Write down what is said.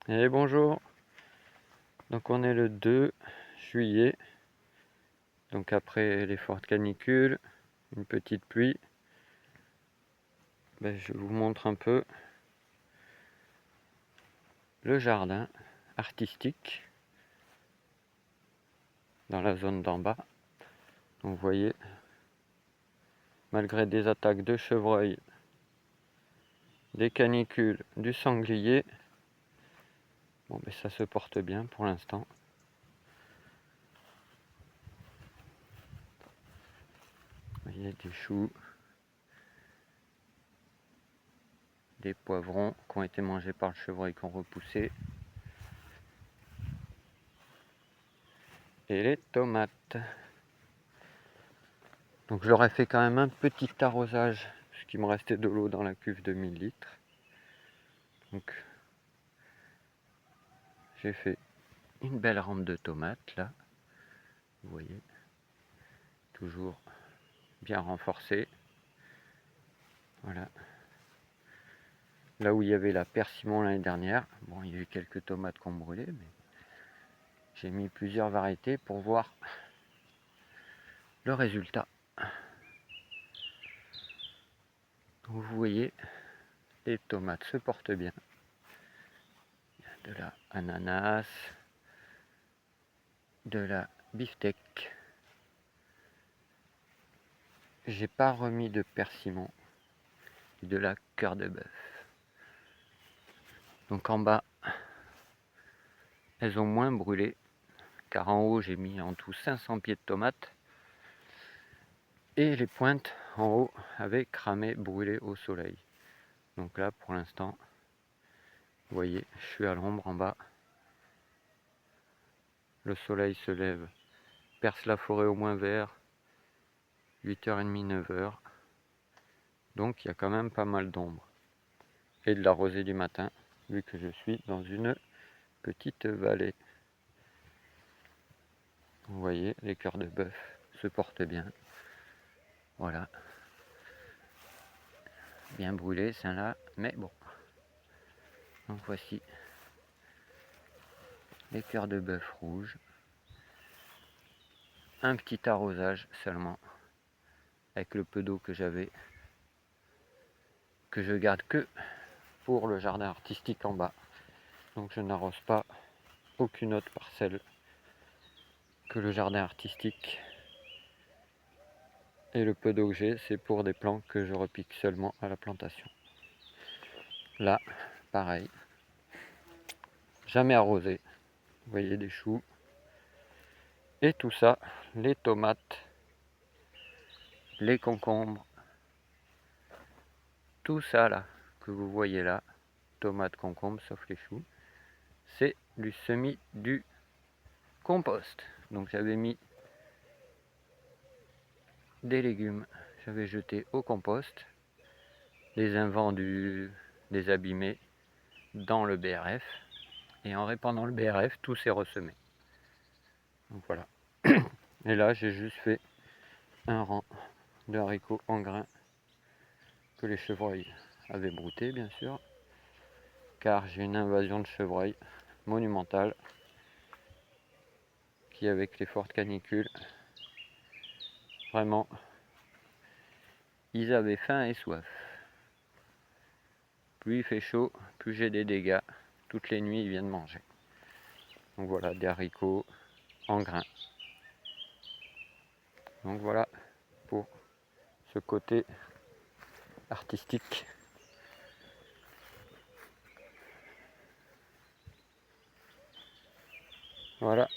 Et bonjour, donc on est le 2 juillet, donc après les fortes canicules, une petite pluie, je vous montre un peu le jardin artistique dans la zone d'en bas. Donc vous voyez, malgré des attaques de chevreuils, des canicules, du sanglier, ça se porte bien pour l'instant. Vous voyez des choux, des poivrons qui ont été mangés par le chevreuil, qui ont repoussé, et les tomates. Donc j'aurais fait quand même un petit arrosage, puisqu'il me restait de l'eau dans la cuve de 1000 litres. Donc j'ai fait une belle rampe de tomates là, vous voyez, toujours bien renforcée. Voilà. Là où il y avait la persimon l'année dernière, il y a eu quelques tomates qui ont brûlé, mais j'ai mis plusieurs variétés pour voir le résultat. Donc vous voyez, les tomates se portent bien. Il y a de la ananas, de la beefsteak. J'ai pas remis de persimon et de la cœur de bœuf. Donc en bas, elles ont moins brûlé, car en haut j'ai mis en tout 500 pieds de tomates. Et les pointes en haut avaient cramé, brûlé au soleil. Donc là pour l'instant, vous voyez, je suis à l'ombre en bas. Le soleil se lève, perce la forêt au moins vers 8h30, 9h. Donc il y a quand même pas mal d'ombre. Et de la rosée du matin, vu que je suis dans une petite vallée. Vous voyez, les cœurs de bœuf se portent bien. Voilà. Bien brûlé, celle-là, mais bon. Donc voici les cœurs de bœuf rouges. Un petit arrosage seulement, avec le peu d'eau que j'avais, que je garde que pour le jardin artistique en bas. Donc je n'arrose pas aucune autre parcelle que le jardin artistique. Et le peu d'eau que j'ai, c'est pour des plants que je repique seulement à la plantation. Là, pareil, jamais arrosé. Vous voyez des choux. Et tout ça, les tomates, les concombres, tout ça là, que vous voyez là, tomates, concombres, sauf les choux, c'est du semis du compost. Donc j'avais mis des légumes, j'avais jeté au compost, les invendus, les abîmés, dans le BRF, et en répandant le BRF, tout s'est ressemé. Donc voilà. Et là, j'ai juste fait un rang de haricots en grains que les chevreuils avaient brouté, bien sûr, car j'ai une invasion de chevreuils monumentale qui, avec les fortes canicules, vraiment, ils avaient faim et soif. Plus il fait chaud, plus j'ai des dégâts. Toutes les nuits, ils viennent manger. Donc voilà, des haricots en grains. Donc voilà pour ce côté artistique. Voilà.